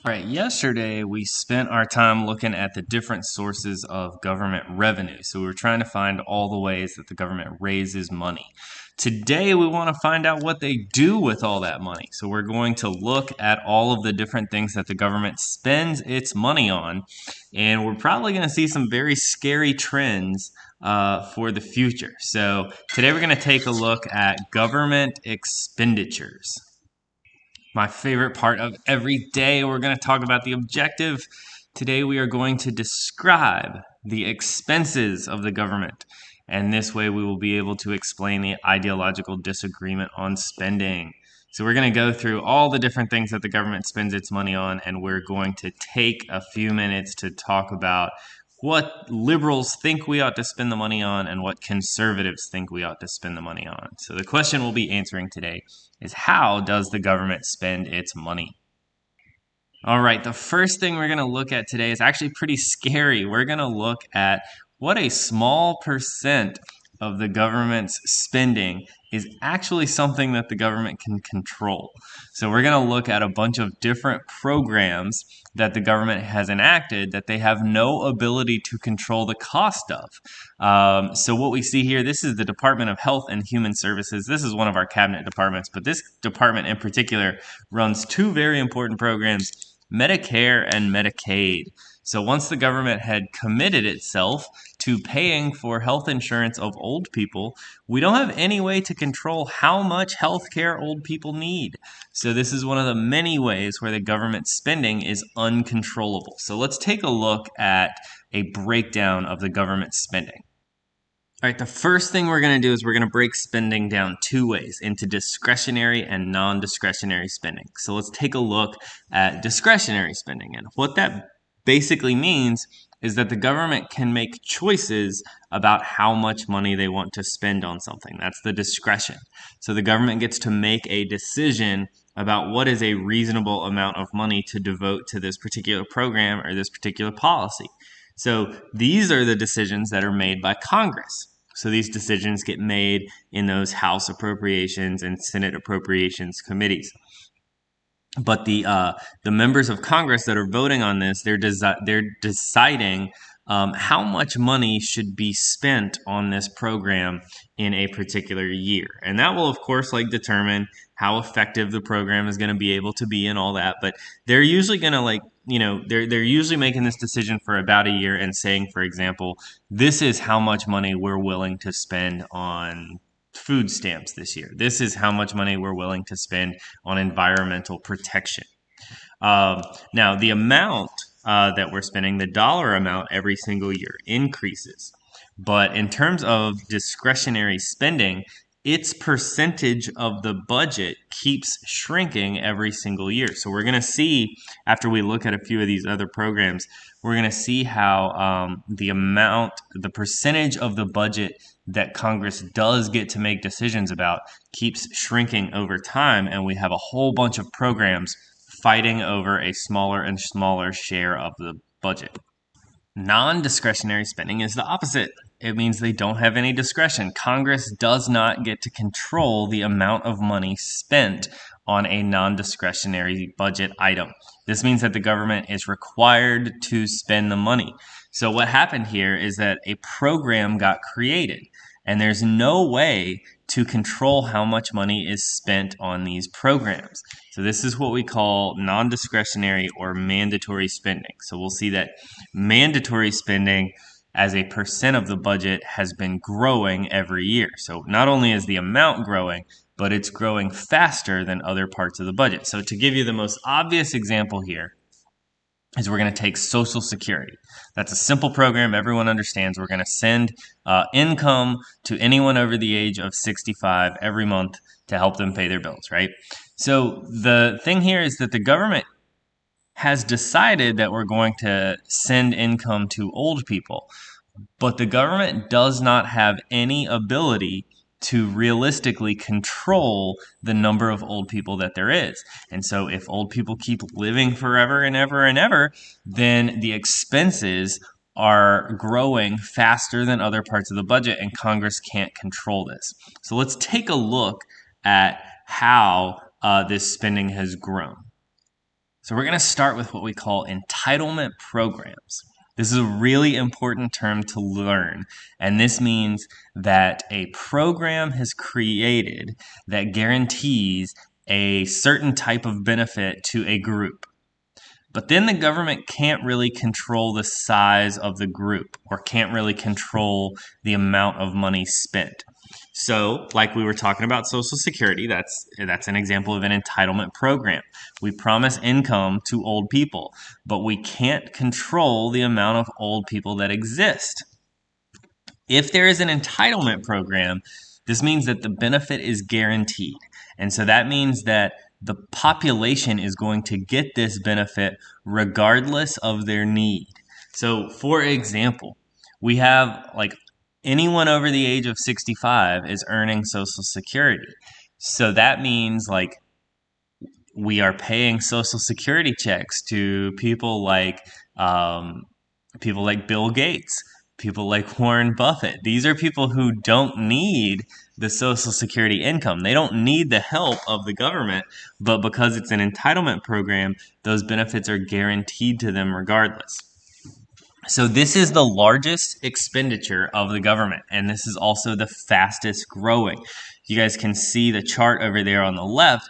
All right, yesterday we spent our time looking at the different sources of government revenue. So we were trying to find all the ways that the government raises money. Today we want to find out what they do with all that money. So we're going to look at all of the different things that the government spends its money on. And we're probably going to see some very scary trends for the future. So today we're going to take a look at government expenditures. My favorite part of every day. We're going to talk about the objective. Today we are going to describe the expenses of the government. And this way we will be able to explain the ideological disagreement on spending. So we're going to go through all the different things that the government spends its money on, and we're going to take a few minutes to talk about what liberals think we ought to spend the money on and what conservatives think we ought to spend the money on. So the question we'll be answering today is, how does the government spend its money? All right, the first thing we're going to look at today is actually pretty scary. We're going to look at what a small percent of the government's spending is actually something that the government can control. So we're going to look at a bunch of different programs that the government has enacted that they have no ability to control the cost of. So what we see here, this is the Department of Health and Human Services. This is one of our cabinet departments, but this department in particular runs two very important programs: Medicare and Medicaid. So once the government had committed itself to paying for health insurance of old people, we don't have any way to control how much health care old people need. So this is one of the many ways where the government spending is uncontrollable. So let's take a look at a breakdown of the government spending. All right, the first thing we're going to do is we're going to break spending down two ways, into discretionary and non-discretionary spending. So let's take a look at discretionary spending. And what that basically means is that the government can make choices about how much money they want to spend on something. That's the discretion. So the government gets to make a decision about what is a reasonable amount of money to devote to this particular program or this particular policy. So these are the decisions that are made by Congress. So these decisions get made in those House Appropriations and Senate Appropriations committees. But the members of Congress that are voting on this, they're deciding how much money should be spent on this program in a particular year. And that will, of course, determine how effective the program is going to be able to be and all that. But they're usually going to they're usually making this decision for about a year and saying, for example, this is how much money we're willing to spend on food stamps this year. This is how much money we're willing to spend on environmental protection. Now, the amount that we're spending, the dollar amount every single year increases. But in terms of discretionary spending, its percentage of the budget keeps shrinking every single year. So we're going to see, after we look at a few of these other programs, we're going to see how the percentage of the budget that Congress does get to make decisions about keeps shrinking over time, and we have a whole bunch of programs fighting over a smaller and smaller share of the budget. Non-discretionary spending is the opposite. It means they don't have any discretion. Congress does not get to control the amount of money spent on a non-discretionary budget item. This means that the government is required to spend the money. So what happened here is that a program got created, and there's no way to control how much money is spent on these programs. So this is what we call non-discretionary or mandatory spending. So we'll see that mandatory spending as a percent of the budget has been growing every year. So not only is the amount growing, but it's growing faster than other parts of the budget. So to give you the most obvious example here is we're going to take Social Security. That's a simple program everyone understands. We're going to send income to anyone over the age of 65 every month to help them pay their bills, right? So the thing here is that the government has decided that we're going to send income to old people, but the government does not have any ability to realistically control the number of old people that there is. And so if old people keep living forever and ever and ever, then the expenses are growing faster than other parts of the budget, and Congress can't control this. So let's take a look at how this spending has grown. So we're going to start with what we call entitlement programs. This is a really important term to learn, and this means that a program has created that guarantees a certain type of benefit to a group. But then the government can't really control the size of the group or can't really control the amount of money spent. So, like we were talking about Social Security, that's an example of an entitlement program. We promise income to old people, but we can't control the amount of old people that exist. If there is an entitlement program, this means that the benefit is guaranteed. And so that means that the population is going to get this benefit regardless of their need. So, for example, we have like anyone over the age of 65 is earning Social Security. So that means like we are paying Social Security checks to people like Bill Gates, people like Warren Buffett. These are people who don't need the Social Security income. They don't need the help of the government, but because it's an entitlement program, those benefits are guaranteed to them regardless. So this is the largest expenditure of the government, and this is also the fastest growing. You guys can see the chart over there on the left.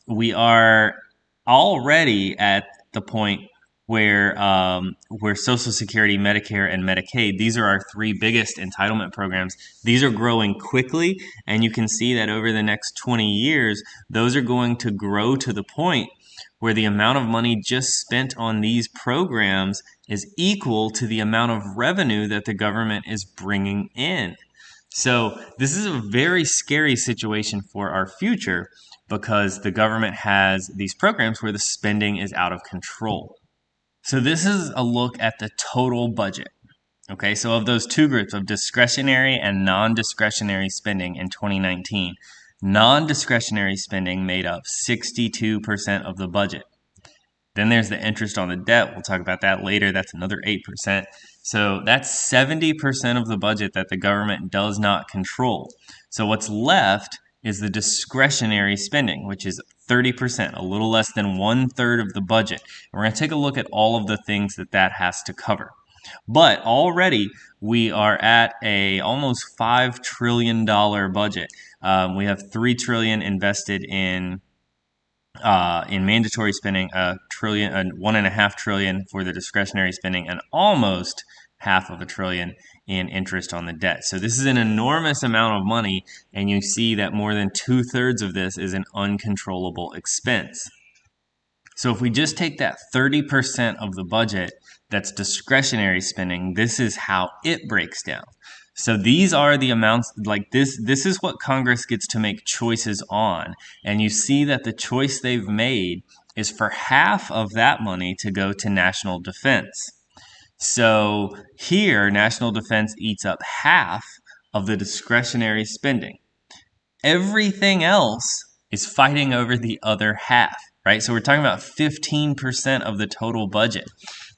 We are already at the point where Social Security, Medicare, and Medicaid, these are our three biggest entitlement programs. These are growing quickly, and you can see that over the next 20 years, those are going to grow to the point where the amount of money just spent on these programs is equal to the amount of revenue that the government is bringing in. So this is a very scary situation for our future because the government has these programs where the spending is out of control. So this is a look at the total budget. Okay, so of those two groups of discretionary and non-discretionary spending in 2019, non-discretionary spending made up 62% of the budget. Then there's the interest on the debt. We'll talk about that later. That's another 8%. So that's 70% of the budget that the government does not control. So what's left is the discretionary spending, which is 30%, a little less than 1/3 of the budget. And we're going to take a look at all of the things that has to cover. But already we are at a almost $5 trillion budget. We have $3 trillion invested in mandatory spending, $1.5 trillion for the discretionary spending, and almost $500 billion in interest on the debt. So this is an enormous amount of money, and you see that more than 2/3 of this is an uncontrollable expense. So if we just take that 30% of the budget that's discretionary spending, this is how it breaks down. So these are the amounts, like this is what Congress gets to make choices on. And you see that the choice they've made is for half of that money to go to national defense. So here, national defense eats up half of the discretionary spending. Everything else is fighting over the other half, right? So we're talking about 15% of the total budget.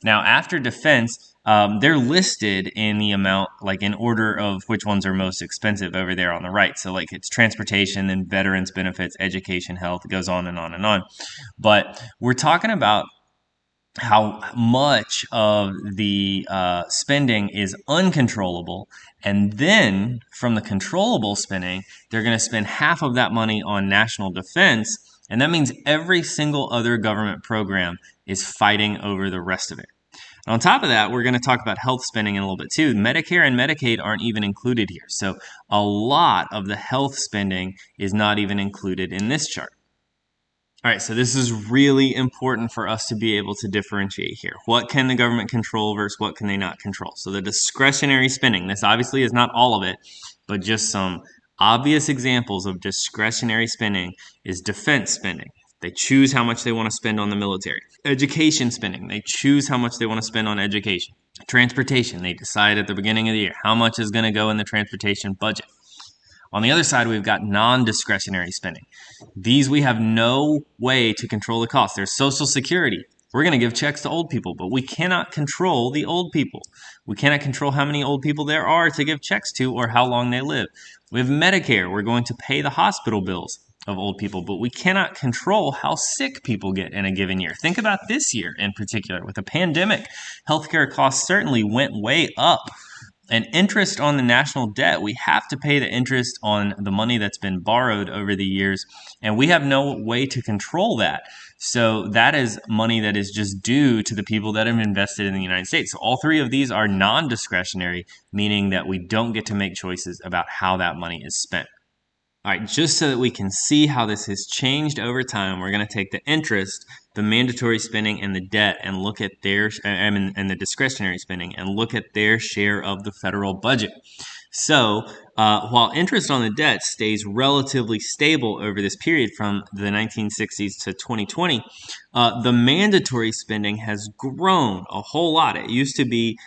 Now, after defense, they're listed in the amount, like in order of which ones are most expensive over there on the right. So like it's transportation, then veterans benefits, education, health, it goes on and on and on. But we're talking about how much of the spending is uncontrollable. And then from the controllable spending, they're going to spend half of that money on national defense. And that means every single other government program is fighting over the rest of it. And on top of that, we're going to talk about health spending in a little bit too. Medicare and Medicaid aren't even included here. So a lot of the health spending is not even included in this chart. All right, so this is really important for us to be able to differentiate here. What can the government control versus what can they not control? So the discretionary spending, this obviously is not all of it, but just some obvious examples of discretionary spending is defense spending. They choose how much they want to spend on the military. Education spending, they choose how much they want to spend on education. Transportation, they decide at the beginning of the year how much is going to go in the transportation budget. On the other side, we've got non-discretionary spending. These we have no way to control the cost. There's Social Security. We're going to give checks to old people, but we cannot control the old people. We cannot control how many old people there are to give checks to or how long they live. We have Medicare. We're going to pay the hospital bills. of old people, but we cannot control how sick people get in a given year. Think about this year in particular. With the pandemic, healthcare costs certainly went way up. And interest on the national debt, we have to pay the interest on the money that's been borrowed over the years, and we have no way to control that. So that is money that is just due to the people that have invested in the United States. So all three of these are non-discretionary, meaning that we don't get to make choices about how that money is spent. All right, just so that we can see how this has changed over time, we're going to take the interest, the mandatory spending, and the debt and look at their, and the discretionary spending and look at their share of the federal budget. So while interest on the debt stays relatively stable over this period from the 1960s to 2020, the mandatory spending has grown a whole lot. It used to be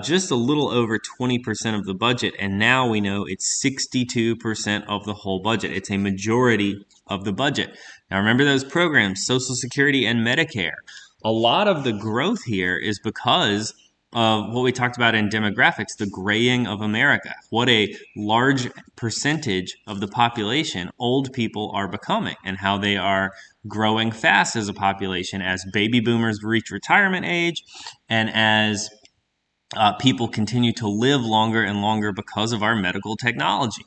just a little over 20% of the budget, and now we know it's 62% of the whole budget. It's a majority of the budget. Now remember those programs, Social Security and Medicare. A lot of the growth here is because of what we talked about in demographics, the graying of America. What a large percentage of the population old people are becoming, and how they are growing fast as a population as baby boomers reach retirement age, and as people continue to live longer and longer because of our medical technology.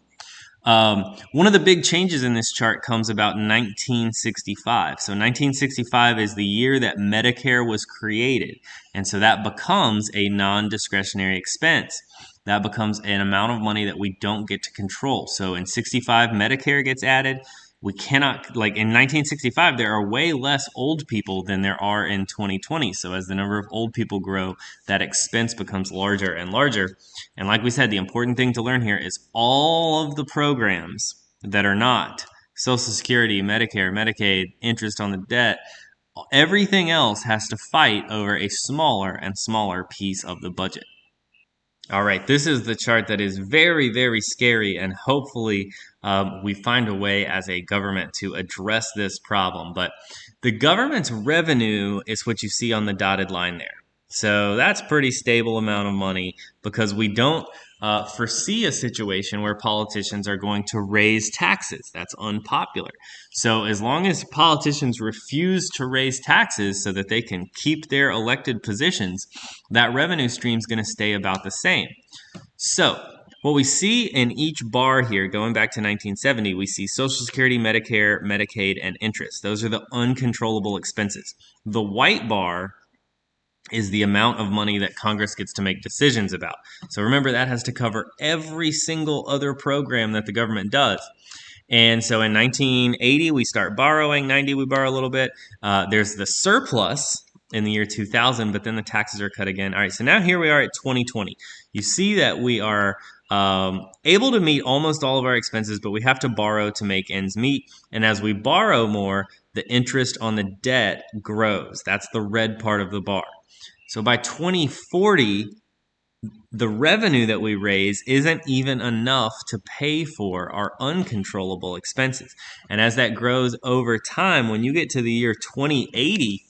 One of the big changes in this chart comes about in 1965. So 1965 is the year that Medicare was created. And so that becomes a non-discretionary expense. That becomes an amount of money that we don't get to control. So in 65, Medicare gets added. We cannot, like in 1965, there are way less old people than there are in 2020. So as the number of old people grow, that expense becomes larger and larger. And like we said, the important thing to learn here is all of the programs that are not Social Security, Medicare, Medicaid, interest on the debt, everything else has to fight over a smaller and smaller piece of the budget. All right, this is the chart that is very, very scary, and hopefully we find a way as a government to address this problem. But the government's revenue is what you see on the dotted line there. So that's a pretty stable amount of money, because we don't foresee a situation where politicians are going to raise taxes. That's unpopular. So as long as politicians refuse to raise taxes so that they can keep their elected positions, that revenue stream is going to stay about the same. So what we see in each bar here, going back to 1970, we see Social Security, Medicare, Medicaid, and interest. Those are the uncontrollable expenses. The white bar is the amount of money that Congress gets to make decisions about. So remember, that has to cover every single other program that the government does. And so in 1980, we start borrowing. 90, we borrow a little bit. There's the surplus in the year 2000, but then the taxes are cut again. All right, so now here we are at 2020. You see that we are able to meet almost all of our expenses, but we have to borrow to make ends meet. And as we borrow more, the interest on the debt grows. That's the red part of the bar. So by 2040, the revenue that we raise isn't even enough to pay for our uncontrollable expenses. And as that grows over time, when you get to the year 2080,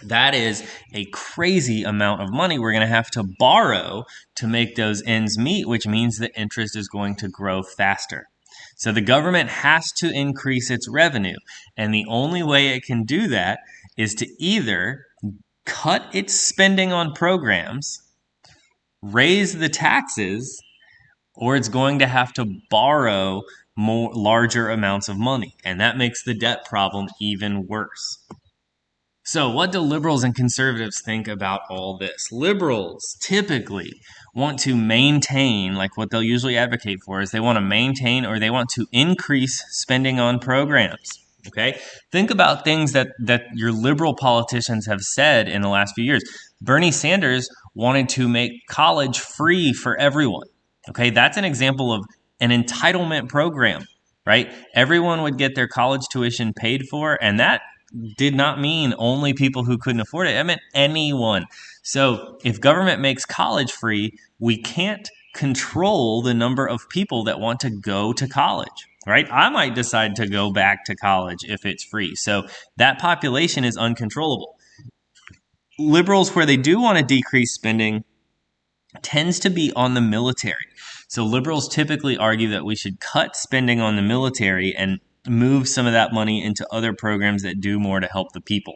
that is a crazy amount of money we're going to have to borrow to make those ends meet, which means the interest is going to grow faster. So the government has to increase its revenue, and the only way it can do that is to either cut its spending on programs, raise the taxes, or it's going to have to borrow larger amounts of money, and that makes the debt problem even worse. So what do liberals and conservatives think about all this? Liberals typically want to maintain, like what they'll usually advocate for is they want to maintain or they want to increase spending on programs. Okay, think about things that your liberal politicians have said in the last few years. Bernie Sanders wanted to make college free for everyone. Okay, that's an example of an entitlement program, right? Everyone would get their college tuition paid for, and that did not mean only people who couldn't afford it. It meant anyone. So if government makes college free, we can't control the number of people that want to go to college. Right? I might decide to go back to college if it's free. So that population is uncontrollable. Liberals, where they do want to decrease spending, tends to be on the military. So liberals typically argue that we should cut spending on the military and move some of that money into other programs that do more to help the people.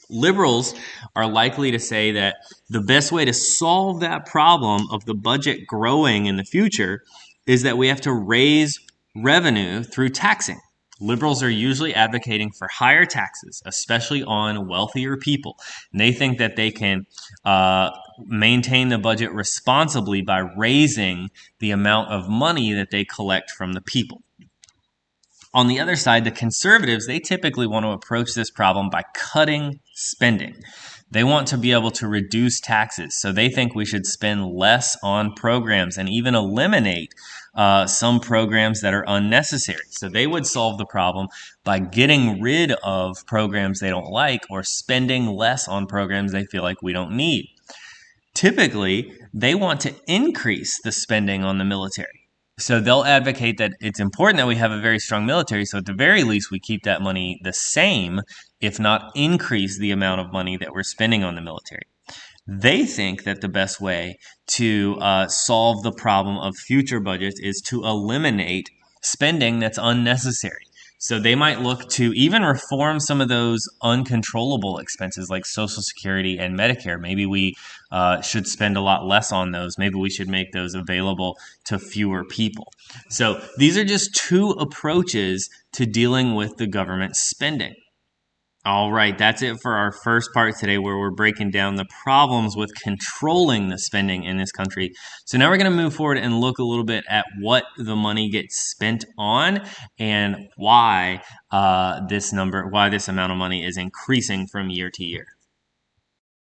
Liberals are likely to say that the best way to solve that problem of the budget growing in the future is that we have to raise revenue through taxing. Liberals are usually advocating for higher taxes, especially on wealthier people. And they think that they can maintain the budget responsibly by raising the amount of money that they collect from the people. On the other side, the conservatives, they typically want to approach this problem by cutting spending. They want to be able to reduce taxes, so they think we should spend less on programs and even eliminate some programs that are unnecessary. So they would solve the problem by getting rid of programs they don't like or spending less on programs they feel like we don't need. Typically, they want to increase the spending on the military. So they'll advocate that it's important that we have a very strong military, so at the very least we keep that money the same, if not increase the amount of money that we're spending on the military. They think that the best way to solve the problem of future budgets is to eliminate spending that's unnecessary. So they might look to even reform some of those uncontrollable expenses like Social Security and Medicare. Maybe we should spend a lot less on those. Maybe we should make those available to fewer people. So these are just two approaches to dealing with the government spending. All right, that's it for our first part today, where we're breaking down the problems with controlling the spending in this country. So now we're going to move forward and look a little bit at what the money gets spent on and why this amount of money is increasing from year to year.